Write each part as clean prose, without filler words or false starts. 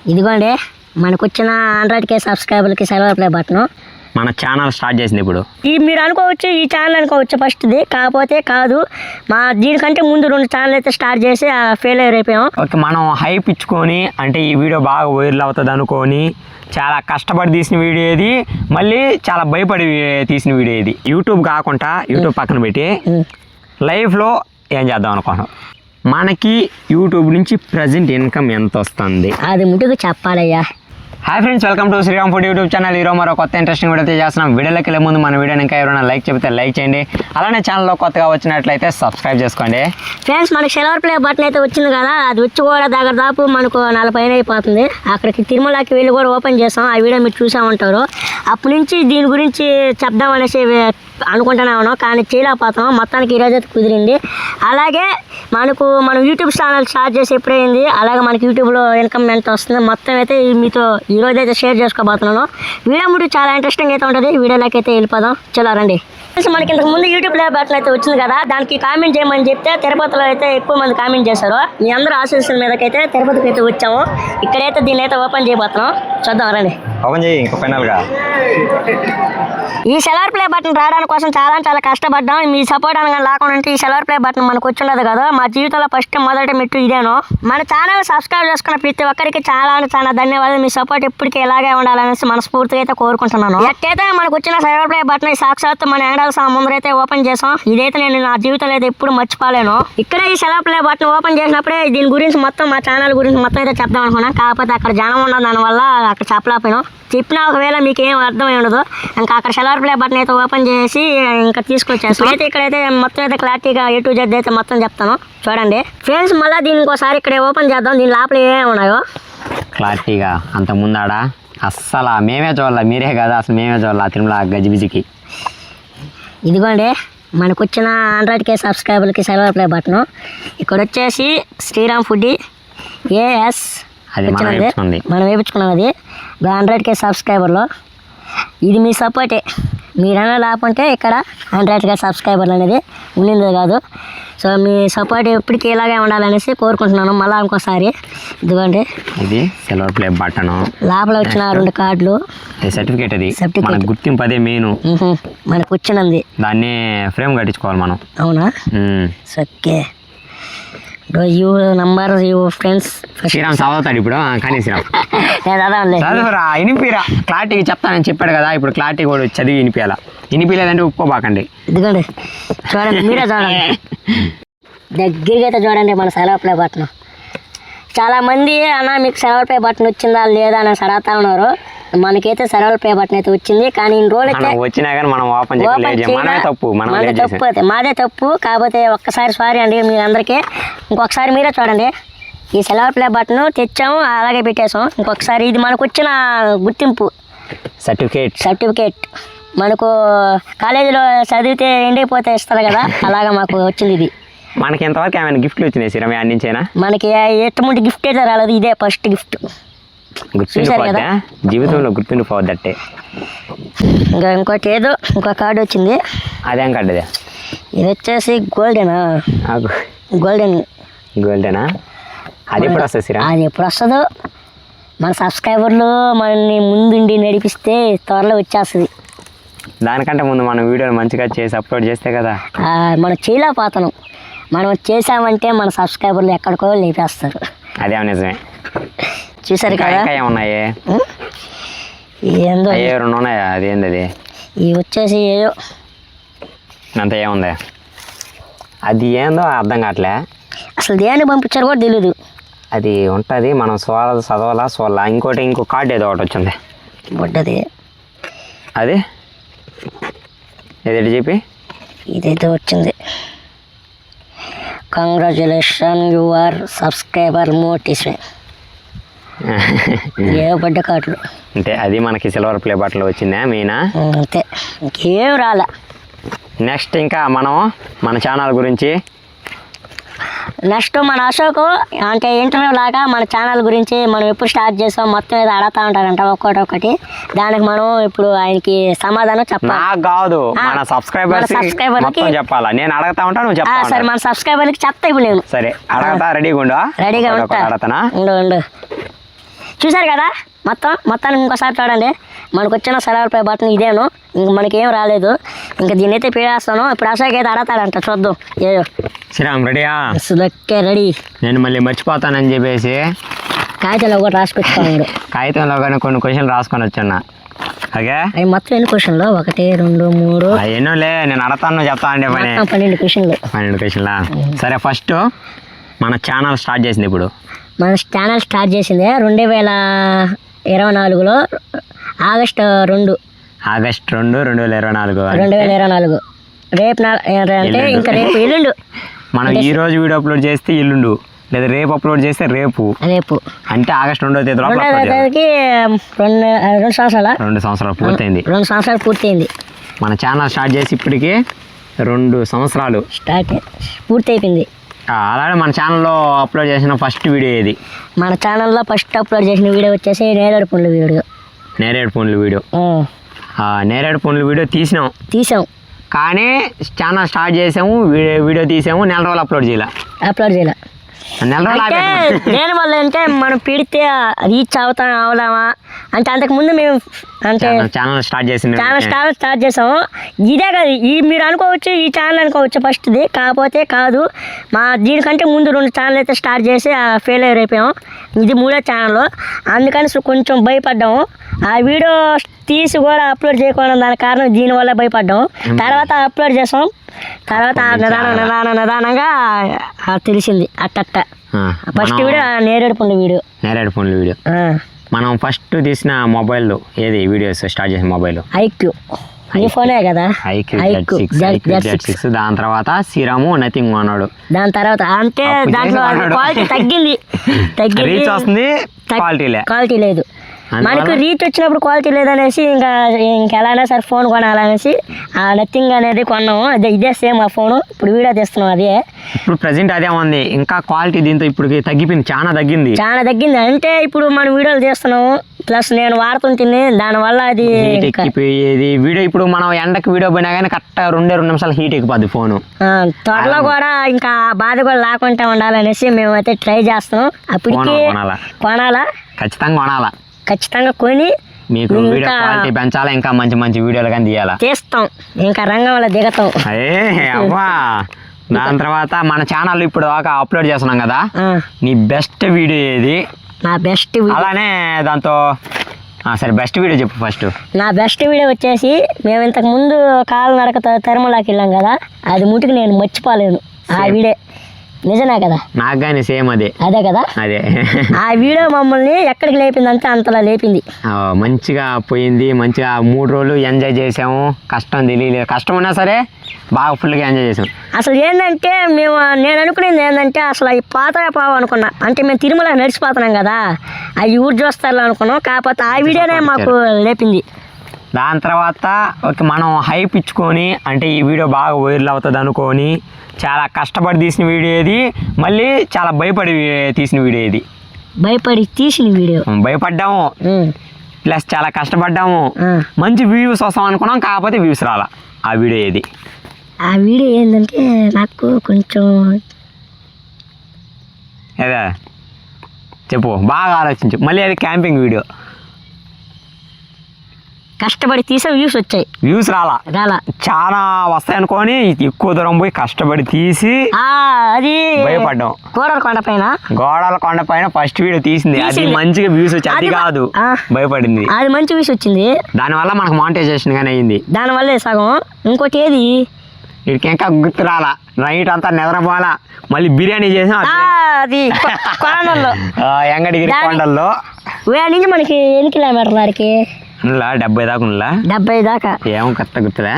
ఇదిగోండి మనకు వచ్చిన 100K సబ్స్క్రైబర్లకి సిల్వర్ ప్లే బటన్. మన ఛానల్ స్టార్ట్ చేసింది ఇప్పుడు. మీరు అనుకోవచ్చు ఈ ఛానల్ అనుకోవచ్చు ఫస్ట్ది, కాకపోతే కాదు, మా దీనికంటే ముందు 2 ఛానల్ అయితే స్టార్ట్ చేసి ఫెయిల్ అయిపోయాం. ఓకే, మనం హైప్ ఇచ్చుకొని అంటే ఈ వీడియో బాగా వైరల్ అవుతుంది అనుకొని చాలా కష్టపడి తీసిన వీడియో ఇది, మళ్ళీ చాలా భయపడి తీసిన వీడియో ఇది. యూట్యూబ్ కాకుండా యూట్యూబ్ పక్కన పెట్టి లైఫ్లో ఏం చేద్దాం అనుకున్నాం. మనకి యూట్యూబ్ నుంచి ప్రజెంట్ ఇన్కమ్ ఎంత వస్తుంది అది ముందుకు చెప్పాలయ్యా. Hi friends, welcome to Sriram food YouTube channel. ఈరోజు మరో కొత్త ఇంట్రెస్టింగ్ వీడియో చేస్తున్నాం. వీడియోలోకి వెళ్ళే ముందు మన వీడియోని ఇంకా ఎవరైనా లైక్ చెప్తే లైక్ చేయండి, అలానే ఛానల్లో కొత్తగా వచ్చినట్లయితే సబ్స్క్రైబ్ చేసుకోండి. ఫ్రెండ్స్, మనకి సిల్వర్ ప్లే బటన్ అయితే వచ్చింది కదా, అది వచ్చి కూడా దగ్గర దాపు మనకు 40 అయిపోతుంది. అక్కడికి తిరుమలకి వెళ్ళి కూడా ఓపెన్ చేసాం, ఆ వీడియో మీరు చూసా ఉంటారు. అప్పటి నుంచి దీని గురించి చెప్దాం అనేసి అనుకుంటూనే ఉన్నాం, కానీ చేయలేకపోతాం. మొత్తానికి ఈరోజు అయితే కుదిరింది. అలాగే మనం యూట్యూబ్ ఛానల్ స్టార్ట్ చేసి ఎప్పుడైంది, అలాగే మనకి యూట్యూబ్లో ఇన్కమ్ ఎంత వస్తుంది మొత్తం అయితే మీతో ఈరోజు అయితే షేర్ చేసుకోబోతున్నాను. వీడియో ముందు చాలా ఇంట్రెస్టింగ్ అయితే ఉంటుంది. వీడియోలోకి అయితే వెళ్ళిపోదాం, చలో రండి. మనకి ఇంతకు ముందు యూట్యూబ్ ప్లే బటన్ అయితే వచ్చింది కదా, దానికి కామెంట్ చేయమని చెప్తే తిరుపతిలో అయితే ఎక్కువ మంది కామెంట్ చేశారు. మీ అందరూ ఆశీస్సుల మీదకైతే తిరుపతికి అయితే వచ్చాము. ఇక్కడైతే దీన్ని అయితే ఓపెన్ చేయబోతున్నాం, చూద్దాం రండి. ఓపెన్ చేయి ఇంకో ఫైనల్గా. ఈ సిల్వర్ ప్లే బటన్ రావడానికి కోసం చాలా కష్టపడ్డాం. మీ సపోర్ట్ అనగా లేకుండా ఈ సిల్వర్ ప్లే బటన్ మనకు వచ్చి ఉండదు కదా. మా జీవితంలో ఫస్ట్ మొదటి మెట్టు ఇదేను. మన ఛానల్ సబ్స్క్రైబ్ చేసుకున్న ప్రతి ఒక్కరికి చాలా ధన్యవాదాలు. మీ సపోర్ట్ ఎప్పటికీ ఇలాగే ఉండాలనేసి మనస్ఫూర్తిగా అయితే కోరుకుంటున్నాను. ఎట్టయితే మనకు వచ్చిన సిల్వర్ ప్లే బటన్ సాక్షాత్ మన ఎండాల ముందరైతే ఓపెన్ చేసాం. ఇదైతే నేను నా జీవితంలో అయితే ఎప్పుడు మర్చిపోలేను. ఇక్కడే ఈ సిల్వర్ ప్లే బటన్ ఓపెన్ చేసినప్పుడే దీని గురించి మొత్తం మా ఛానల్ గురించి మొత్తం అయితే చెప్దాం అనుకున్నాం. కాకపోతే అక్కడ జనం ఉండదు, దానివల్ల అక్కడ చెప్పలేకపోయినాం. చెప్పినా ఒకవేళ మీకు ఏం అర్థమై ఉండదు. ఇంకా అక్కడ సిల్వర్ ప్లే బటన్ అయితే ఓపెన్ చేసి ఇంకా తీసుకొచ్చేస్తాం. అయితే ఇక్కడైతే మొత్తం అయితే క్లారిటీగా A to Z అయితే మొత్తం చెప్తాను, చూడండి ఫ్రెండ్స్. మళ్ళీ దీనికి ఒకసారి ఇక్కడ ఓపెన్ చేద్దాం. దీని లోపల ఏమేమి ఉన్నాయో క్లారిటీగా. అంత ముందాడ అస్సలు మేమే చూడాలి, మీరే కదా అసలు మేమే చూడాలి తిరుమల గజిబిజికి. ఇదిగోండి మనకు వచ్చిన 100K సబ్స్క్రైబర్లకి సిల్వర్ ప్లే బటన్. ఇక్కడ వచ్చేసి శ్రీరామ్ ఫుడ్ AS మనం వేయించుకున్నాం. అది 100K సబ్స్క్రైబర్లో. ఇది మీ సపోర్టే. మీరైనా లేకుంటే ఇక్కడ 100K సబ్స్క్రైబర్లు అనేది ఉండింది కాదు. సో మీ సపోర్ట్ ఎప్పటికీ ఇలాగే ఉండాలనేసి కోరుకుంటున్నాను. మళ్ళీ ఇంకోసారి ఇదిగోండి, ఇది సిల్వర్ ప్లే బటన్. లోపల వచ్చిన 2 కార్డులు, సర్టిఫికేట్. అది మనకు గుర్తింపు, అదే మెయిన్ మనకు వచ్చినది. దాన్ని ఫ్రేమ్ కట్టించుకోవాలి మనం. అవునా? Okay. You number you friends. Sriram చదువుతాడు ఇప్పుడు, కానీ శ్రీరామ్ చదవరా, వినిపిరా. క్లారిటీగా చెప్తానని చెప్పాడు కదా, ఇప్పుడు క్లారిటీ కూడా చదివి వినిపించాలా. వినిపించలేదంటే ఒప్పుకోబాకండి. ఇదిగోండి చూడండి, మీరే చూడండి, దగ్గరగా అయితే చూడండి మన సిల్వర్ ప్లే బటన్. చాలామంది అన్న మీకు సిల్వర్ ప్లే బటన్ వచ్చిందా లేదా అని అడుగుతా ఉన్నారు. మనకైతే సిల్వర్ ప్లే బటన్ అయితే వచ్చింది, కానీ ఇన్ని రోజులు అయితే వచ్చినా కానీ మనం ఓపెన్ తప్పు, అయితే మాదే తప్పు. కాకపోతే ఒక్కసారి సారీ అండి మీ అందరికీ. ఇంకొకసారి మీరే చూడండి, ఈ సిల్వర్ ప్లే బటన్ తెచ్చాము, అలాగే పెట్టేసాం. ఇంకొకసారి ఇది మనకు వచ్చిన గుర్తింపు సర్టిఫికేట్. మనకు కాలేజీలో చదివితే ఎండిపోతే ఇస్తారు కదా, అలాగా మాకు వచ్చింది ఇది. మనకి ఎంతవరకు ఏమైనా గిఫ్ట్లు వచ్చినాయి శ్రీరామ్ అన్నించేనా? మనకి ఎటువంటి గిఫ్ట్ అయితే రాలేదు, ఇదే ఫస్ట్ గిఫ్ట్. గుర్తుండిపోద్దా జీవితంలో? గుర్తుండిపోవద్దట్టే. ఇంకా ఇంకో కార్డు వచ్చింది. అదేం కార్డు? అదే ఇది వచ్చేసి గోల్డెనా? గోల్డెనా? అది ఎప్పుడు వస్తుంది శ్రీరామ్? అది ఎప్పుడు వస్తుందో, మన సబ్స్క్రైబర్లు మనల్ని ముందుండి నడిపిస్తే త్వరలో వచ్చేస్తుంది. దానికంటే ముందు మనం వీడియోలు మంచిగా చేసి అప్లోడ్ చేస్తే కదా. మనం చేయలేకపోతున్నాం. మనం చేసామంటే మన సబ్స్క్రైబర్లు ఎక్కడికో లేపేస్తారు. అదే నిజమే. చూసారు కదా, ఏమున్నాయి? ఏందో 2 ఉన్నాయా? అదేంది అది? ఇవి వచ్చేసి ఏదో అంత ఏముందా? అది ఏందో అర్థం కావట్లే. అసలు దేన్ని పంపించారు కూడా తెలీదు. అది ఉంటుంది, మనం చదవాలా. ఇంకో కార్డు ఏదో ఒకటి వచ్చింది బొడ్డది. అది ఏదేంటి చెప్పి ఇదైతే వచ్చింది. Congratulation your subscriber motivation. ఏ బడ్డ కార్డులు అంటే అది మనకి సిల్వర్ ప్లే బటన్లో వచ్చిందా మెయినా? అంతే, ఇంకేం రాలే. నెక్స్ట్ ఇంకా మనం మన ఛానల్ గురించి నెక్స్ట్ మన అశోక్ అంటే ఇంటర్వ్యూ లాగా మన ఛానల్ గురించి మనం ఎప్పుడు స్టార్ట్ చేసాం మొత్తం ఏదో అడుగుతూ ఉంటారంట ఒక్కొక్కటి. దానికి మనం ఇప్పుడు ఆయనకి సమాధానం చెప్పాలి. నాకు కాదు, మన సబ్స్క్రైబర్కి చెప్పాలా. నేను అడుగుతా ఉంటా, నువ్వు చెప్పా. సరే, మన సబ్స్క్రైబర్కి చెప్తా ఇప్పుడు నేను. సరే, అడగతా. రెడీగా ఉంటా. ఉండు. చూసారు కదా మొత్తానికి ఇంకోసారి చూడండి. మనకు వచ్చిన సెలవుల ప్లే బటన్ ఇదేను, ఇంక మనకేం రాలేదు. ఇంకా దీన్ని అయితే పేరేస్తాను. ఇప్పుడు అశోక్ అయితే అడతాడంట, చూద్దాం. ఏదో శ్రీరామ్ రెడీయా? సుదక్కే రెడీ. నేను మళ్ళీ మర్చిపోతానని చెప్పేసి కాగితంలో కూడా రాసుకొచ్చుకోండి. కాగితంలో కానీ కొన్ని క్వశ్చన్లు రాసుకొని వచ్చాను. ఓకే, అవి మొత్తం ఎన్ని క్వశ్చన్లు? 1 2 3 ఎన్నోలే, నేను అడతాను చెప్తా అండి. 12 క్వశ్చన్లు. 12 క్వశ్చన్లా? సరే, ఫస్ట్ మన ఛానల్ స్టార్ట్ చేసింది ఇప్పుడు. మన ఛానల్ స్టార్ట్ చేసింది 2024లో ఆగస్టు 2, 2024. రేపు అంటే ఇంకా రేపు ఎల్లుండు. మనం ఈ రోజు వీడియో అప్లోడ్ చేస్తే ఎల్లుండు, లేదా రేపు అప్లోడ్ చేస్తే రేపు అంటే ఆగస్టు 2వ తేదీ లోపల 2 సంవత్సరాలు. 2 సంవత్సరాలు పూర్తయింది. 2 సంవత్సరాలు పూర్తయింది. మన ఛానల్ స్టార్ట్ చేసి ఇప్పటికి 2 సంవత్సరాలు పూర్తి అయిపోయింది. అలాగే మన ఛానల్లో అప్లోడ్ చేసిన ఫస్ట్ వీడియో ఇది. మన ఛానల్లో ఫస్ట్ అప్లోడ్ చేసిన వీడియో వచ్చేసి నేరేడు పండ్ల వీడియో. నేరేడు పండ్ల వీడియో తీసాం. కానీ ఛానల్ స్టార్ట్ చేసాము, వీడియో తీసాము, నెల రోజులు అప్లోడ్ చేయాల. నెల రోజులు దేని వల్ల అంటే మనం పెడితే రీచ్ అవలామా అంటే అంతకుముందు మేము అంటే ఛానల్ స్టార్ట్ చేసాము. ఇదే కాదు, మీరు అనుకోవచ్చు ఈ ఛానల్ అనుకోవచ్చు ఫస్ట్ది, కాకపోతే కాదు. దీనికంటే ముందు 2 ఛానల్ అయితే స్టార్ట్ చేసి ఫెయిల్యూర్ అయిపోయాము. ఇది 3వ ఛానల్. అందుకని కొంచెం భయపడ్డాము. ఆ వీడియో తీసి కూడా అప్లోడ్ చేయకుండా దానికి కారణం దీనివల్ల భయపడ్డాము. తర్వాత అప్లోడ్ చేసాం. తర్వాత నిదానంగా తెలిసింది అట్ట. ఫస్ట్ వీడియో నేరేడు పండ్ల వీడియో. మనం ఫస్ట్ తీసిన మొబైల్ ఏది వీడియోస్ స్టార్ట్ చేసిన మొబైల్ ఐక్యూ. ఈ ఫోనే కదా, ఐక్యూ Z6. దాని తర్వాత శ్రీరాము నథింగ్ అన్నాడు. దాని తర్వాత అంటే దాంట్లో క్వాలిటీ తగ్గింది. రీచ్ వస్తుంది, క్వాలిటీ లేదు. మనకు రీచ్ వచ్చినప్పుడు క్వాలిటీ లేదనేసి ఇంకెలానే సరే ఫోన్ కొనాలనేసి ఆ నథింగ్ అనేది కొన్నాము. ఇదే సేమ్ ఆ ఫోను. ఇప్పుడు వీడియో తీస్తున్నాం అదే. ఇప్పుడు ప్రజెంట్ అదే ఉంది. ఇంకా క్వాలిటీ దీంతో ఇప్పుడు తగ్గిపోయింది, చాలా తగ్గింది. అంటే ఇప్పుడు మనం వీడియోలు తీస్తున్నాము, ప్లస్ నేను వాడుతుంటుంది, దానివల్ల అది ఎక్కిపోయేది వీడియో. ఇప్పుడు మనం ఎండకి వీడియో పోయినా కానీ కరెక్ట్ 2 నిమిషాలు హీట్ ఎక్కిపోద్ది ఫోను. త్వరలో కూడా ఇంకా బాధ కూడా లేకుండా ఉండాలనేసి మేమైతే ట్రై చేస్తున్నాం. అప్పటికి కొనాలా, ఖచ్చితంగా కొని మీకు వీడియో క్వాలిటీ పెంచాలా, ఇంకా మంచి మంచి వీడియోలు కానీ తీస్తాం, ఇంకా రంగంలో దిగతాం. అవ్వా. దాని తర్వాత మన ఛానల్ ఇప్పుడు దాకా అప్లోడ్ చేస్తున్నాం కదా, నీ బెస్ట్ వీడియో ఏది? నా బెస్ట్ అలానే దాంతో సరే బెస్ట్ వీడియో చెప్పు ఫస్ట్. నా బెస్ట్ వీడియో వచ్చేసి మేము ఇంతకు ముందు కాలినడక తిరుమలకి వెళ్ళాం కదా, అది ముట్టుకు నేను మర్చిపోలేను. ఆ వీడియో నిజమే కదా, నాకు కానీ సేమ్ అదే కదా. ఆ వీడియో మమ్మల్ని ఎక్కడికి లేపిందంటే అంతలా లేపింది. మంచిగా పోయింది. మంచిగా 3 రోజులు ఎంజాయ్ చేసాము. కష్టం తెలియలేదు, కష్టం ఉన్నా సరే బాగా ఫుల్గా ఎంజాయ్ చేసాం. అసలు ఏంటంటే నేను అనుకునేది ఏంటంటే అసలు అవి పోతావు అనుకున్నా. అంటే మేము తిరుమల నడిచిపోతున్నాం కదా, అవి ఊరు చూస్తారు అనుకున్నాం. కాకపోతే ఆ వీడియోనే మాకు లేపింది. దాని తర్వాత మనం హైప్ ఇచ్చుకొని అంటే ఈ వీడియో బాగా వైరల్ అవుతుంది అనుకొని చాలా కష్టపడి తీసిన వీడియో ఇది. మళ్ళీ చాలా భయపడి తీసిన వీడియో ఇది. భయపడ్డాము, ప్లస్ చాలా కష్టపడ్డాము. మంచి వ్యూస్ వస్తాం అనుకున్నాం, కాకపోతే వ్యూస్ రాలా. ఆ వీడియో ఏది? ఆ వీడియో ఏంటంటే నాకు కొంచెం అదే చెప్పు, బాగా ఆలోచించు. మళ్ళీ అది క్యాంపింగ్ వీడియో. కష్టపడి తీసే వ్యూస్ రాలా. చాలా వస్తాయి అనుకొని ఎక్కువ దూరం పోయి కష్టపడి తీసి అది భయపడ్డాం. గోడల కొండ పైన ఫస్ట్ వీడియో తీసింది, అది మంచిగా వ్యూస్ వచ్చి అది కాదు భయపడింది, అది మంచి వ్యూస్ వచ్చింది. దానివల్ల మనకు మానిటైజేషన్ గానీ అయింది. దానివల్లే సగం. ఇంకోటి ఏది వీడికి ఇంకా గుర్తు రాలా. నైట్ అంతా నిద్రపోవాలా. మళ్ళీ బిర్యానీ చేసాం అది కొండల్లో, ఎంగడిగిరి కొండల్లో. నుంచి మనకి ఎన్ని కిలోమీటర్లు ఆడికి? 70 దాకా ఏమో కరెక్ట్ గుర్తులే.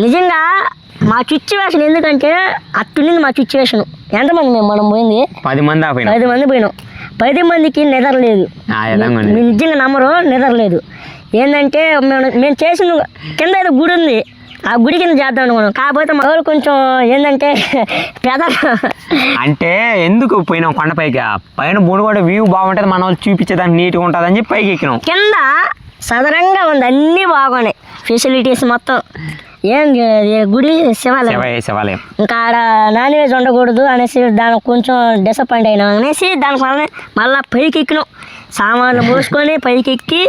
నిజంగా మా సిచ్యువేషన్ ఎందుకంటే అట్టుండింది మా సిచ్యువేషన్. ఎంతమంది మనం పోయింది? 10 మంది పోయినాం. 10 మందికి నిద్ర లేదు. నిజంగా నమ్మరు, నిద్ర లేదు. ఏంటంటే మేము చేసిన కింద ఏదో గుడి ఉంది, ఆ గుడి కింద చేద్దాం అనుకున్నాం. కాకపోతే మా వాళ్ళు కొంచెం ఏంటంటే అంటే ఎందుకు పోయినాం కొండపైకి? పైన బోర్డు కూడా వ్యూ బాగుంటుంది, మన వాళ్ళు చూపించేదానికి నీట్గా ఉంటుంది అని చెప్పి పైకి ఎక్కినాం. కింద సదరంగా ఉంది, అన్నీ బాగున్నాయి ఫెసిలిటీస్ మొత్తం. ఏం గుడి శివాలయం. ఇంకా ఆడ నాన్ వెజ్ ఉండకూడదు అనేసి దానికి కొంచెం డిసప్పాయింట్ అయినాం అనేసి దానికి మళ్ళీ పైకి ఎక్కినాం. సామాన్లు మోసుకొని పైకి ఎక్కి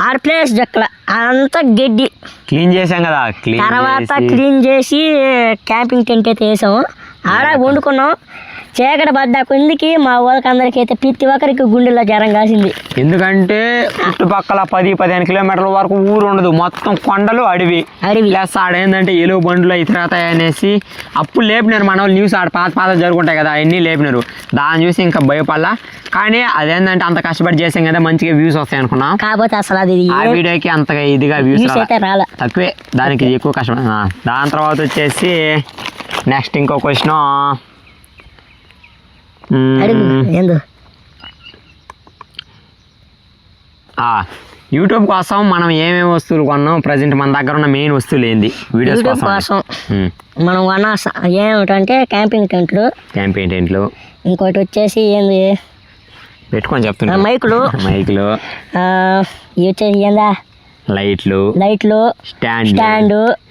ఆడ ప్లేస్ జక్కల అంతా గడ్డి క్లీన్ చేసాం కదా, తర్వాత క్లీన్ చేసి క్యాంపింగ్ టెంట్ అయితే వేసాము. ఆడ వండుకున్నాం. చీకటి పడ్డా కొందికి మా వాళ్ళకి అందరికీ అయితే ప్రతి ఒక్కరికి గుండెల్లో జ్వరం కాసింది. ఎందుకంటే చుట్టుపక్కల 10-15 కిలోమీటర్ల వరకు ఊరు ఉండదు, మొత్తం కొండలు అడవి ప్లస్ ఆడ ఏంటంటే ఎలుగు బండ్లు అవి తిరుగుతాయి అనేసి అప్పుడు లేపినారు మన వాళ్ళు. న్యూస్ ఆడ పాత జరుగుంటాయి కదా, అవన్నీ లేపినారు. దాన్ని చూసి ఇంకా భయపడలా. కానీ అదేంటంటే అంత కష్టపడి చేసాం కదా, మంచిగా వ్యూస్ వస్తాయి అనుకున్నాం. కాకపోతే అసలు అది ఆ వీడియోకి అంతగా ఇదిగా వ్యూస్ అయితే రాలే, తక్కువే. దానికి ఎక్కువ కష్టం. దాని తర్వాత వచ్చేసి నెక్స్ట్ ఇంకో క్వశ్చన్, యూట్యూబ్ కోసం మనం ఏమేమి వస్తువులు కొన్నాం, ప్రజెంట్ మన దగ్గర ఉన్న మెయిన్ వస్తువులు ఏంది వీడియోస్ కోసం మనం కొన్న ఏమిటంటే క్యాంపింగ్ టెంట్లు, ఇంకోటి వచ్చేసి ఏంది పెట్టుకొని చెప్తున్నా, మైకులు ఇవి వచ్చేసి ఏందా లైట్లు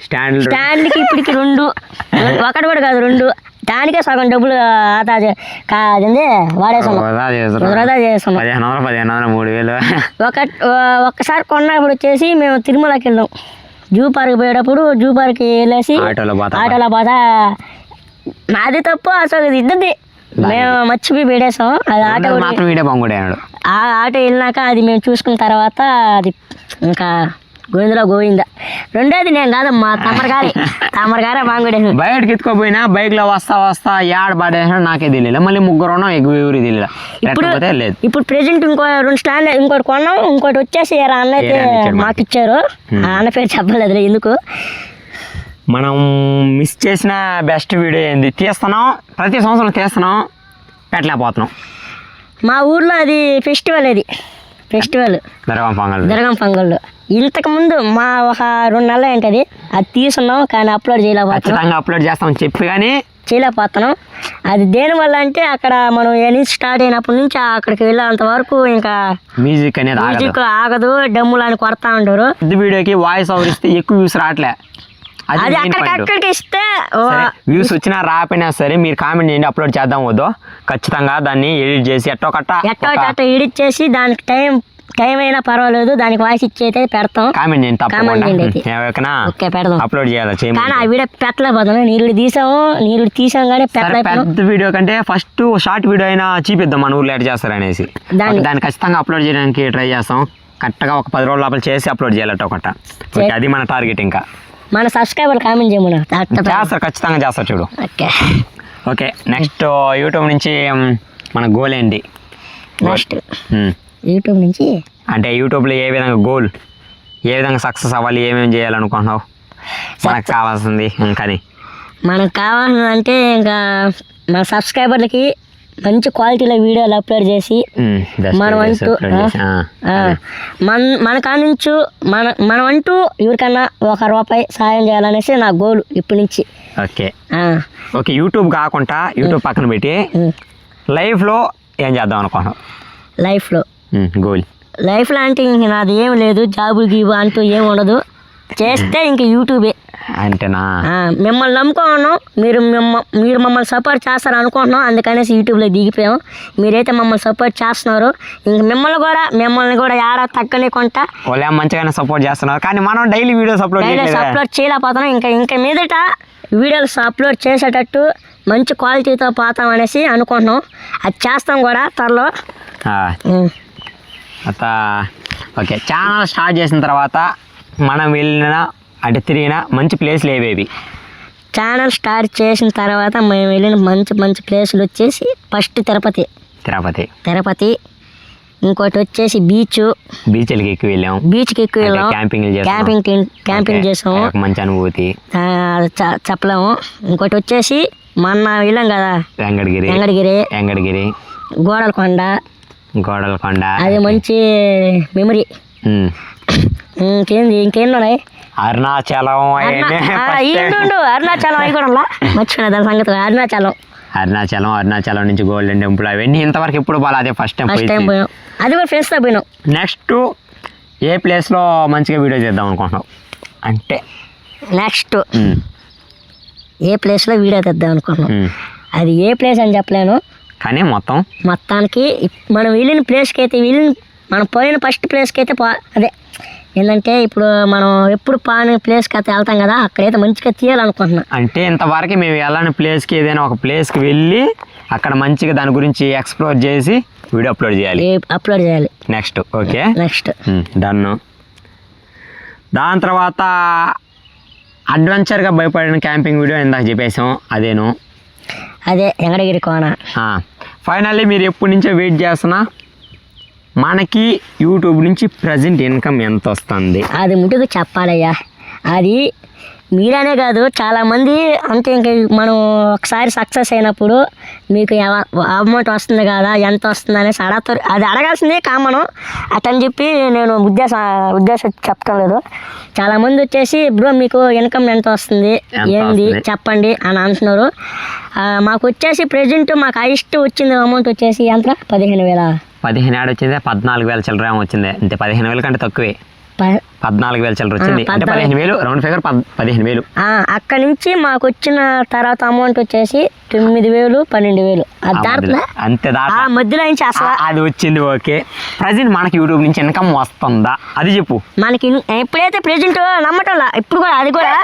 స్టాండ్కి ఇప్పటికి 2 ఒకటి కూడా కాదు 2, దానికే సగం డబ్బులు కాదండి వాడేసాము, వృధా చేసాము. 1500 ఒక్కసారి కొన్నప్పుడు వచ్చేసి మేము తిరుమలకి వెళ్ళాం. జూ పార్క్ పోయేటప్పుడు జూ పార్క్ వెళ్ళేసి ఆటోలో పోతా నాది తప్పు అసలు ఇది ఇద్దరిది, మేము మర్చిపోయి పెడేసాం. అది ఆ ఆటో వెళ్ళినాక అది మేము చూసుకున్న తర్వాత అది ఇంకా గోవిందలో గోవింద. రెండోది నేను కాదమ్మా, తమరగారే బాగుండేది. బయటకి ఎత్తుకోపోయినా బైక్లో వస్తా యాడ పడేసినా నాకే తెలియదు. మళ్ళీ ముగ్గురు ఎవరికి తెలియదు. ఇప్పుడు ప్రెజెంట్ ఇంకో 2 స్టాండ్ ఇంకోటి కొన్నాం, ఇంకోటి వచ్చేసి అన్న అయితే మాకు ఇచ్చారు. అన్న పేరు చెప్పలేదు ఎందుకు. మనం మిస్ చేసిన బెస్ట్ వీడియో ఏంది తీస్తున్నాం, ప్రతి సంవత్సరం తీస్తున్నాం, పెట్టలేకపోతున్నాం. మా ఊర్లో అది ఫెస్టివల్ దర్గం పొంగళ్ళు. ఇంతకుముందు మా ఒక 2 నెలలు ఏంటది అది తీసున్నాం, కానీ అప్లోడ్ చేయలేకపోతున్నాం. అప్లోడ్ చేస్తామని చెప్పి కానీ చేయలేకపోతున్నాం. అది దేనివల్ల అంటే అక్కడ మనం నుంచి స్టార్ట్ అయినప్పటి నుంచి అక్కడికి వెళ్ళేంత వరకు ఇంకా మ్యూజిక్ అనేది ఆగదు, డమ్ములు అని కొడతా ఉంటారు. వీడియోకి వాయిస్ ఓవర్ ఇస్తే ఎక్కువ వ్యూస్ రావట్లే. అది అక్కడికి ఇస్తే వ్యూస్ వచ్చినా రాకపోయినా సరే మీరు కామెంట్ చేయండి, అప్లోడ్ చేద్దాం వద్దు. ఖచ్చితంగా దాన్ని ఎడిట్ చేసి ఎట్టో ఎడిట్ చేసి దానికి టైం అయినా పర్వాలేదు, దానికి వాయిస్ ఇచ్చి అయితే పెడతాం. కామెంట్ చేయండి, అప్లోడ్ చేయాలి. కానీ ఆ వీడియో పెట్టలేకపోతాం, నీళ్ళు తీసాం కానీ పెద్ద వీడియో కంటే ఫస్ట్ షార్ట్ వీడియో అయినా చూపిద్దాం మన ఊర్లో ఎట్ చేస్తారు అనేసి. దాన్ని ఖచ్చితంగా అప్లోడ్ చేయడానికి ట్రై చేస్తాం. కరెక్ట్గా ఒక 10 రోజుల లోపల చేసి అప్లోడ్ చేయాలి. అది మన టార్గెట్. ఇంకా మన సబ్స్క్రైబర్ కామెంట్ చేయమన్నా చేస్తారు, ఖచ్చితంగా చేస్తారు. చూడు ఓకే నెక్స్ట్ యూట్యూబ్ నుంచి మన గోల్ ఏంటి? నెక్స్ట్ యూట్యూబ్ నుంచి అంటే యూట్యూబ్లో ఏ విధంగా సక్సెస్ అవ్వాలి, ఏమేమి చేయాలనుకుంటున్నావు? మనకు కావాల్సింది మనకు కావాలంటే ఇంకా మన సబ్స్క్రైబర్లకి మంచి క్వాలిటీలో వీడియోలు అప్లోడ్ చేసి మనమంటూ మనమంటూ ఎవరికన్నా ₹1 సాయం చేయాలనేసి నా గోల్ ఇప్పటి నుంచి. ఓకే యూట్యూబ్ కాకుండా యూట్యూబ్ పక్కన పెట్టి లైఫ్లో ఏం చేద్దాం అనుకుంటున్నావు? లైఫ్లో అంటే ఇంక నాది ఏం లేదు, జాబులు అంటూ ఏం ఉండదు. చేస్తే ఇంక యూట్యూబే అంటేనా. మిమ్మల్ని నమ్ముకున్నాం, మీరు మమ్మల్ని సపోర్ట్ చేస్తారు అనుకుంటున్నాం, అందుకనేసి యూట్యూబ్లో దిగిపోయాం. మీరైతే మమ్మల్ని సపోర్ట్ చేస్తున్నారు, ఇంక మిమ్మల్ని కూడా ఏడా తగ్గనికుంటా వాళ్ళే మంచిగానే సపోర్ట్ చేస్తున్నారు. కానీ మనం డైలీ వీడియోస్ అప్లోడ్ చేయలేకపోతున్నాం. ఇంకా మీదట వీడియోస్ అప్లోడ్ చేసేటట్టు మంచి క్వాలిటీతో పోతాం అనేసి అనుకుంటున్నాం. అది చేస్తాం కూడా త్వరలో. ఓకే ఛానల్ స్టార్ట్ చేసిన తర్వాత మనం తిరిగిన మంచి ప్లేస్లు ఏవేవి? ఛానల్ స్టార్ట్ చేసిన తర్వాత మేము వెళ్ళిన మంచి ప్లేసులు వచ్చేసి ఫస్ట్ తిరుపతి, ఇంకోటి వచ్చేసి బీచ్కి ఎక్కువ వెళ్ళాం, క్యాంపింగ్ చేసాము, మంచి అనుభూతి చెప్పలేము. ఇంకోటి వచ్చేసి మొన్న వెళ్ళాం కదా వెంకటగిరి, గోడలకొండ, అది మంచి మెమరీ. ఇంకేందున్నాయి? అరుణాచలం అవి కూడా మర్చిపోయినా దాని సంగతి. అరుణాచలం నుంచి గోల్డెన్ టెంపుల్ అవన్నీ ఇంతవరకు ఎప్పుడు పోలే, అదే ఫస్ట్ టైం పోయాం. అది కూడా ఫ్రెండ్స్తో పోయినాం. నెక్స్ట్ ఏ ప్లేస్లో మంచిగా వీడియో చేద్దాం అనుకుంటున్నావు? అంటే నెక్స్ట్ ఏ ప్లేస్లో వీడియో తెద్దాం అనుకుంటున్నాం, అది ఏ ప్లేస్ అని చెప్పలేను. కానీ మొత్తానికి మనం వెళ్ళిన మనం పోయిన ఫస్ట్ ప్లేస్కి అయితే అదే ఏంటంటే ఇప్పుడు మనం ఎప్పుడు పాని ప్లేస్కి అయితే వెళ్తాం కదా, అక్కడైతే మంచిగా తీయాలనుకుంటున్నా. అంటే ఇంతవరకు మేము వెళ్ళని ప్లేస్కి ఏదైనా ఒక ప్లేస్కి వెళ్ళి అక్కడ మంచిగా దాని గురించి ఎక్స్ప్లోర్ చేసి వీడియో అప్లోడ్ చేయాలి నెక్స్ట్. Okay, next done. దాని తర్వాత అడ్వెంచర్గా భయపడిన క్యాంపింగ్ వీడియో ఇందాక చెప్పేసాం, అదే వెంకటగిరి కోన. ఫైనల్లీ మీరు ఎప్పటి నుంచో వెయిట్ చేస్తున్నా మనకి యూట్యూబ్ నుంచి ప్రజెంట్ ఇన్కమ్ ఎంత వస్తుంది అది ముందుకు చెప్పాలయ్యా. అది మీరనే కాదు చాలామంది, అంటే ఇంక మనం ఒకసారి సక్సెస్ అయినప్పుడు మీకు అమౌంట్ వస్తుంది కదా, ఎంత వస్తుంది అనేసి అడగతారు. అది అడగాల్సిందే కామను అటని చెప్పి నేను ఉద్దేశం చెప్తాను లేదు. చాలామంది వచ్చేసి బ్రో మీకు ఇన్కమ్ ఎంత వస్తుంది ఏంది చెప్పండి అని అంటున్నారు. మాకు వచ్చేసి ప్రెజెంట్ మాకు హైయెస్ట్ వచ్చింది అమౌంట్ వచ్చేసి ఎంత 15,000. 15,000 వచ్చింది, 14,000 చిల్లర వచ్చింది. అంతే, 15,000 కంటే తక్కువే. 14,000 చిల్లర వచ్చింది, అంటే 15,000 రౌండ్ ఫిగర్ 15,000. అక్కడ నుంచి మాకు వచ్చిన తర్వాత అమౌంట్ వచ్చేసి 9,000 12,000 అంతే. మధ్యలో నుంచి అసలు అది వచ్చింది. ఓకే, ప్రజెంట్ మనకి యూట్యూబ్ నుంచి ఇన్కమ్ వస్తుందా అది చెప్పు. మనకి ఎప్పుడైతే ప్రెజెంట్ నమ్మటంలా ఇప్పుడు కూడా అది కూడా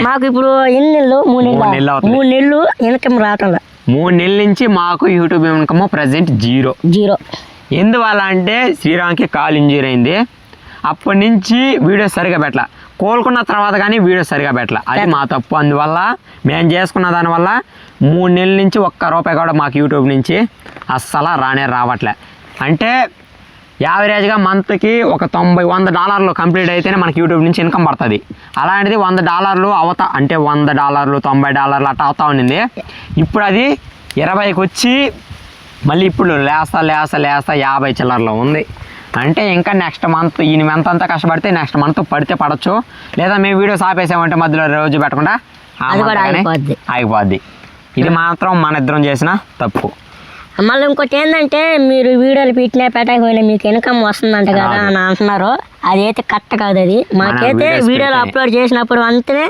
మాకు ఇప్పుడు ఎన్ని నెలలు 3 నెలలు ఇన్కమ్ రావటంలా. 3 నెలల నుంచి మాకు యూట్యూబ్ ఇన్కమ్ ప్రజెంట్ జీరో. ఎందువల్ల అంటే శ్రీరామ్కి కాల్ ఇంజూరీ అయింది, అప్పటి నుంచి వీడియో సరిగా పెట్టాల. కోలుకున్న తర్వాత కానీ వీడియో సరిగా పెట్టాల, అది మా తప్పు. అందువల్ల మేము చేసుకున్న దానివల్ల 3 నెలల నుంచి ఒక్క రూపాయి కూడా మాకు యూట్యూబ్ నుంచి అస్సలు రావట్లే. అంటే యావరేజ్గా మంత్కి ఒక $90-100 కంప్లీట్ అయితేనే మనకి యూట్యూబ్ నుంచి ఇన్కమ్ పడుతుంది. అలాంటిది $100 అంటే $100 $90 అట్లా అవుతా ఉండింది. ఇప్పుడు అది 20కి వచ్చి మళ్ళీ ఇప్పుడు లేస్తా 50 చిల్లరలో ఉంది. అంటే ఇంకా నెక్స్ట్ మంత్ ఈ మంత్ అంతా కష్టపడితే నెక్స్ట్ మంత్ పడితే పడవచ్చు, లేదా మేము వీడియోస్ ఆపేసామంటే మధ్యలో రోజు పెట్టకుండా ఆగిపోద్ది. ఇది మాత్రం మన ఇద్దరం చేసిన తప్పు. మళ్ళీ ఇంకోటి ఏంటంటే మీరు వీడియోలు పెట్టకపోయినా మీకు ఇన్కమ్ వస్తుందంట కదా అని అంటున్నారు. అదైతే కరెక్ట్ కాదు. అది మాకైతే వీడియోలు అప్లోడ్ చేసినప్పుడు అంతనే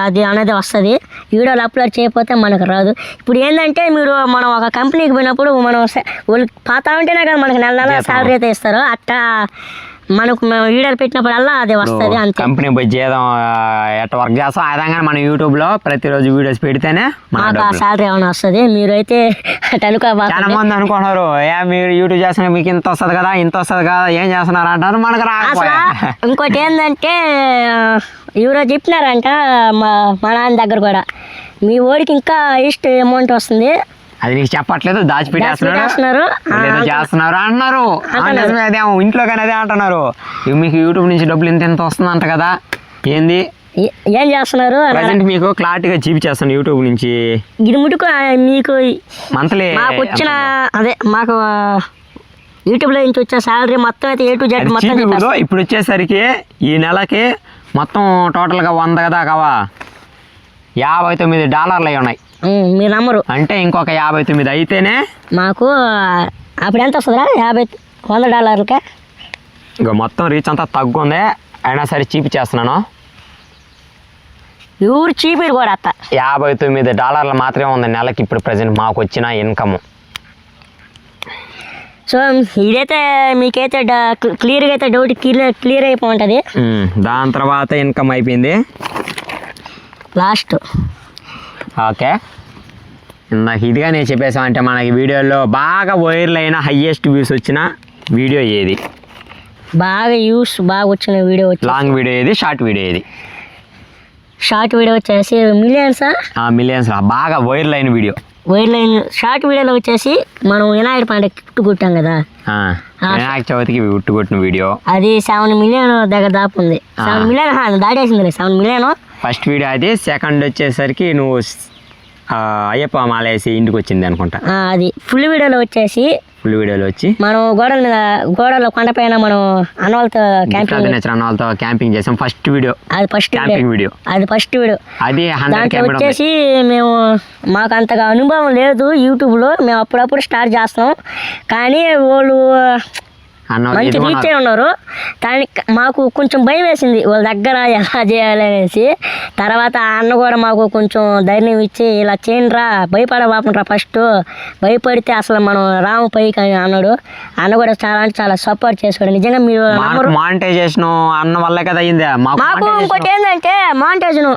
అది అనేది వస్తుంది. వీడియోలు అప్లోడ్ చేయకపోతే మనకు రాదు. ఇప్పుడు ఏంటంటే మనం ఒక కంపెనీకి పోయినప్పుడు మనం వాళ్ళు పాతా ఉంటేనే కదా మనకు నెల శాలరీ అయితే ఇస్తారు. అట్టా మనకు వీడియోలు పెట్టినప్పుడల్లా అది వస్తుంది. అంతే, కంపెనీ పోయి చేద్దాం ఎట్లా వర్క్ చేస్తాం ఆ విధంగా మనం యూట్యూబ్లో ప్రతిరోజు వీడియోస్ పెడితేనే మాకు ఆ శాలరీ ఏమైనా వస్తుంది. మీరైతే చాలా మంది అనుకుంటున్నారు మీరు యూట్యూబ్ చేస్తున్నా మీకు ఇంత వస్తుంది కదా ఏం చేస్తున్నారు అంటారు. మనకు అసలు ఇంకోటి ఏంటంటే ఎవరో చెప్పినారంట మా నాన్న దగ్గర కూడా, మీ ఓడికి ఇంకా హైయెస్ట్ అమౌంట్ వస్తుంది, అది నీకు చెప్పట్లేదు, దాచిపెట్టేస్తున్నారు చేస్తున్నారు అంటున్నారు. అదే ఇంట్లో కానీ అదే అంటున్నారు, మీకు యూట్యూబ్ నుంచి డబ్బులు ఎంత వస్తుందంట కదా, ఏంది ఏం చేస్తున్నారు ప్రజెంట్ మీకు క్లారిటీగా చూపించేస్తాను. యూట్యూబ్ నుంచి ఇది ముట్టుకు మీకు మంత్లీ మాకు వచ్చిన మాకు యూట్యూబ్లో నుంచి వచ్చే శాలరీ మొత్తం అయితే A to Z మొత్తం. ఇప్పుడు వచ్చేసరికి ఈ నెలకి మొత్తం టోటల్గా 100 దాకా $59 అయి ఉన్నాయి. మీరు నమ్మరు. అంటే ఇంకొక 59 అయితేనే మాకు అప్పుడు ఎంత వస్తుందా $100. ఇంకా మొత్తం రీచ్ అంతా తగ్గుంది, అయినా సరే చూపించేస్తున్నాను. ఎవరు చీపీరు కూడా అత్త $59 మాత్రమే ఉంది నెలకి ఇప్పుడు ప్రజెంట్ మాకు వచ్చిన ఇన్కమ్. సో ఇదైతే మీకైతే క్లియర్గా అయితే డౌట్ క్లియర్ అయిపోతుంది. దాని తర్వాత ఇన్కమ్ అయిపోయింది లాస్ట్. ఓకే, నాకు ఇదిగా నేను చెప్పేసాను. అంటే మనకి వీడియోలో బాగా వైరల్ అయిన హైయెస్ట్ వ్యూస్ వచ్చిన వీడియో ఏది, బాగా వచ్చిన వీడియో లాంగ్ వీడియో ఏది, షార్ట్ వీడియో ఏది? షార్ట్ వీడియో వచ్చేసి మిలియన్స్ బాగా వైరల్ అయిన వీడియో. షార్ట్ వీడియోలో వచ్చేసి మనం వినాయక పండుగ గిఫ్ట్ కొట్టాం కదా, వినాయక చవితికి గిఫ్ట్ కొట్టిన వీడియో, అది 7 మిలియన్ దగ్గర దాపుంది. 7 మిలియన్ దాటేసింది. 7 million first video. అది సెకండ్ వచ్చేసరికి నువ్వు అయ్యప్ప మాలేసి ఇంటికి వచ్చింది అనుకుంటా. అది ఫుల్ వీడియోలో వచ్చేసి మనం గోడల కొండపైన మనం అన్నవాళ్ళతో క్యాంపింగ్ చేసాం. ఫస్ట్ వీడియో అది ఫస్ట్ వీడియో అది దాంట్లో వచ్చేసి మేము మాకు అంతగా అనుభవం లేదు యూట్యూబ్లో, మేము అప్పుడప్పుడు స్టార్ట్ చేస్తాం. కానీ వాళ్ళు మంచి రీచ్ అయి ఉన్నారు. దానికి మాకు కొంచెం భయం వేసింది వాళ్ళ దగ్గర ఎలా చేయాలి అనేసి. తర్వాత ఆ అన్న కూడా మాకు కొంచెం ధైర్యం ఇచ్చి ఇలా చేయండిరా, భయపడబాపండ్రా, ఫస్ట్ భయపడితే అసలు మనం రాము పైకి అని అన్నాడు. అన్న కూడా చాలా అంటే చాలా సపోర్ట్ చేసుకోండి. నిజంగా మీరు మానిటైజేషన్ అన్న వల్లే కదా అయిందా. మాకు ఇంకోటి ఏంటంటే మానిటైజేషన్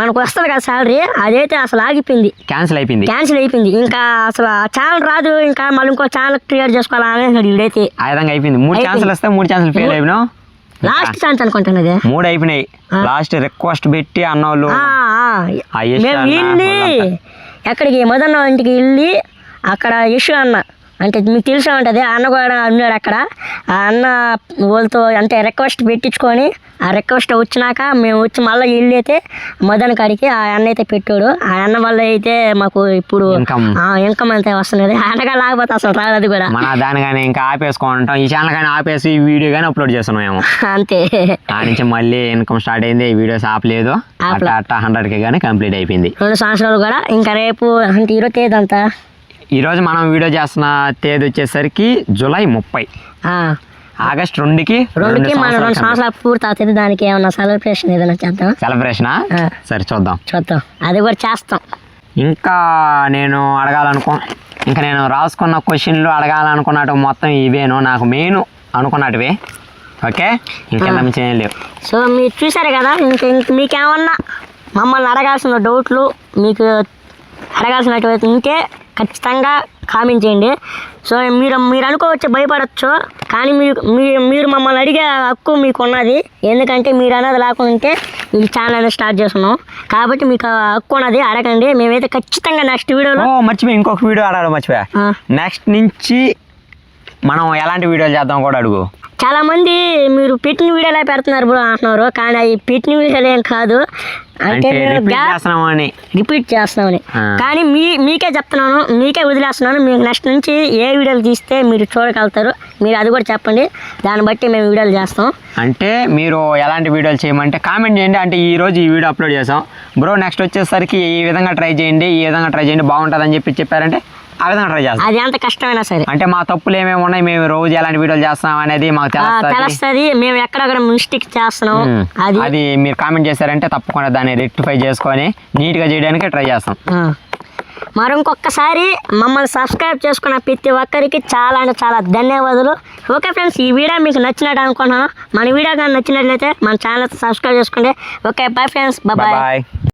మనకు వస్తుంది కదా సాలరీ, అదైతే అసలు ఆగిపోయింది, క్యాన్సిల్ అయిపోయింది. ఇంకా అసలు ఛానల్ రాదు, ఇంకా మళ్ళీ ఇంకో ఛానల్ క్రియేట్ చేసుకోవాలనేది ఇదైతే ఆ విధంగా అయిపోయింది. 3 ఛాన్సులు వస్తే 3 ఛాన్సులు ఫెయిల్ అయిపోయినావు. లాస్ట్ ఛాన్స్ అనుకుంటున్నది 3 అయిపోయినాయి. లాస్ట్ రిక్వెస్ట్ పెట్టి అన్నోళ్ళు మేము వెళ్ళి ఎక్కడికి మదన్న ఇంటికి వెళ్ళి అక్కడ యశు అన్న అంటే మీకు తెలిసే ఉంటుంది, ఆ అన్న కూడా ఉన్నాడు అక్కడ. ఆ అన్న వాళ్ళతో అంటే రిక్వెస్ట్ పెట్టించుకొని ఆ రిక్వెస్ట్ వచ్చినాక మేము వచ్చి మళ్ళీ వెళ్ళి అయితే మదన్ కాడికి ఆ అన్న అయితే పెట్టాడు. ఆ అన్న వల్ల అయితే మాకు ఇప్పుడు ఇన్కమ్ అంతే వస్తున్నది. అన్నగా లేకపోతే అసలు రాదు. అది కూడా మన దాని కానీ ఇంకా ఆపేసుకుంటాం, ఈ ఛానల్ కానీ ఆపేసి ఈ వీడియో కానీ అప్లోడ్ చేస్తున్నాము అంతే. ఆ నుంచి మళ్ళీ ఇన్కమ్ స్టార్ట్ అయింది. ఈ వీడియోస్ ఆపలేదు, అట్లా 100K కానీ కంప్లీట్ అయిపోయింది. 2 సంవత్సరాలు కూడా. ఇంకా రేపు అంటే ఈరోజు తేదీ అంతా, ఈరోజు మనం వీడియో చేస్తున్న తేదీ వచ్చేసరికి జూలై 30, ఆగస్ట్ 2కి మనం 2 సంవత్సరాలు పూర్తి అవుతుంది. దానికి ఏమన్నా సెలబ్రేషన్ ఏదైనా చేద్దాం. సెలబ్రేషనా? సరే చూద్దాం. అది కూడా చేస్తాం. ఇంకా నేను రాసుకున్న క్వశ్చన్లు అడగాలనుకున్నట్టు మొత్తం ఇవేను నాకు మెయిన్ అనుకున్నట్టువే. ఓకే, ఇంకా లేవు. సో మీరు చూసారు కదా, ఇంక మీకేమన్నా మమ్మల్ని అడగాల్సిన డౌట్లు మీకు అడగాల్సినటువంటి ఉంటే ఖచ్చితంగా కామెంట్ చేయండి. సో మీరు అనుకోవచ్చు, భయపడచ్చు, కానీ మీరు మమ్మల్ని అడిగే హక్కు మీకు ఉన్నది. ఎందుకంటే మీరు అనేది లేకుంటే ఈ ఛానల్ అనేది స్టార్ట్ చేస్తున్నాం కాబట్టి మీకు హక్కు ఉన్నది, అడగండి. మేమైతే ఖచ్చితంగా నెక్స్ట్ వీడియోలో మర్చిపోయి ఇంకొక వీడియో అడగడం మర్చిపోయా. నెక్స్ట్ నుంచి మనం ఎలాంటి వీడియోలు చేద్దాం కూడా అడుగు. చాలా మంది మీరు పెట్టిన వీడియోలే పెడుతున్నారు బ్రో అంటున్నారు, కానీ అవి పెట్టిన వీడియోలు ఏం కాదు, అంటే రిపీట్ చేస్తున్నామని. కానీ మీకే చెప్తున్నాను, మీకే వదిలేస్తున్నాను. మీకు నెక్స్ట్ నుంచి ఏ వీడియోలు తీస్తే మీరు చూడగలుగుతారు, మీరు అది కూడా చెప్పండి, దాన్ని బట్టి మేము వీడియోలు చేస్తాం. అంటే మీరు ఎలాంటి వీడియోలు చేయమంటే కామెంట్ చేయండి. అంటే ఈరోజు ఈ వీడియో అప్లోడ్ చేసాం బ్రో, నెక్స్ట్ వచ్చేసరికి ఈ విధంగా ట్రై చేయండి, ఈ విధంగా ట్రై చేయండి, బాగుంటుందని చెప్పారంటే ఆ విధంగా ట్రై చేస్తాం. అది ఎంత కష్టమైనా సరే. అంటే మా తప్పులు ఏమేమి ఉన్నాయి, మేము రోజు ఎలాంటి వీడియోలు చేస్తాం అనేది మాకు తెలుస్తుంది, మేము ఎక్కడెక్కడ మిస్టేక్ చేస్తున్నాం అది మీరు కామెంట్ చేశారంటే తప్పకుండా దాన్ని రెక్టిఫై చేసుకొని నీట్గా చేయడానికి ట్రై చేస్తాం. మరి ఇంకొకసారి మమ్మల్ని సబ్స్క్రైబ్ చేసుకున్న ప్రతి ఒక్కరికి చాలా అంటే చాలా ధన్యవాదాలు. ఓకే ఫ్రెండ్స్, ఈ వీడియో మీకు నచ్చినట్టు అనుకుంటున్నాను. మన వీడియో కానీ నచ్చినట్లయితే మన ఛానల్ సబ్స్క్రైబ్ చేసుకోండి. Okay, bye friends, bye.